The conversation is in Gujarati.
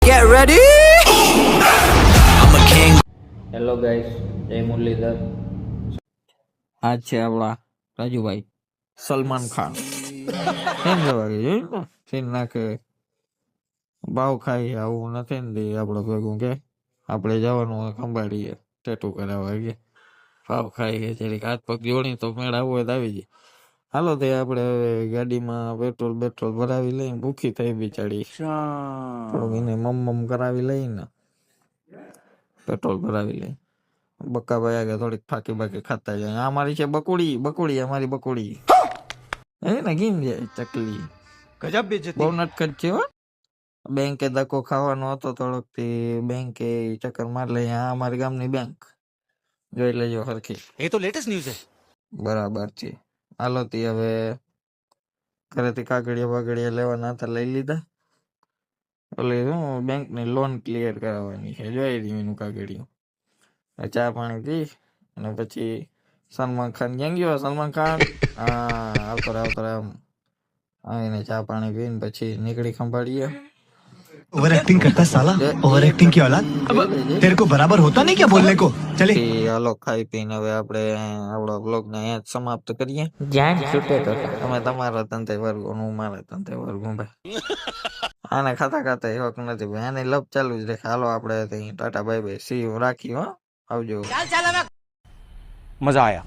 Get ready. I'm a king. Hello guys, જય મુરલીધર. આજ છે આપણા રાજુભાઈ સલમાન ખાન. કેમ જવા ગઈ સીન નાખે ભાવ ખાઈ આવું નથી ને દી આપણે ભેગું કે આપણે જવાનું હોય ખંભાળીએ ટેટુ કરાવવા ગયા ભાવ ખાઈ કે જરીક હાથ પગ જોડી તો મેળ આવવો હોય તો આવી જાય. હાલો તે આપણે હવે ગાડીમાં પેટ્રોલ ભરાવી લઈને ભૂખી થઈ બિચારી થોડુંક એને મમ કરાવી લઈને પેટ્રોલ ભરાવી લઈ બક્કાભાઈ આગળ થોડીક ફાકી બાકી ખાતા જાય. આ મારી છે બકુડી અમારી બકુડી એ ને ગીમ જાય ચકલી ગજબ બેઇજ્જતી. બહુ નટખટ છે હો. બેંકે ધક્કો ખાવાનો હતો થોડોક થી બેંકે ચક્કર માર લઈ. આ અમારી ગામની બેંક જોઈ લેજો હરખી. ये तो लेटेस्ट न्यूज़ है. બરાબર છે. હાલો તી હવે ઘરેથી કાગળિયા લેવાના હતા લઈ લીધા. ઓલી શું બેંક ની લોન ક્લિયર કરાવવાની છે જોઈ રહ્યું એનું કાગળિયું. ચા પાણી પી અને પછી સલમાન ખાન ક્યાં ગયો સલમાન ખાન આવતો આમ આવીને ચા પાણી પીને પછી નીકળી ખંભાળીએ. ओवर एक्टिंग करता साला, ओवर एक्टिंग की औलाद. तेरे को बराबर होता नहीं क्या बोलने को. चले હાલો ખાઈ પીને હવે આપણે આપણો બ્લોગ ને અહીંયા જ સમાપ્ત કરીએ. જ્યાં છૂટે તો તમે તમારા ધંધે વર્ગો હું મારા ધંધે વર્ગો ભાઈ. આને ખાતા હક નથી ભાઈ. આને લપ ચાલુ જ રહે. હાલો આપણે tata bye bye see you રાખી હો. આવજો. मजा आया.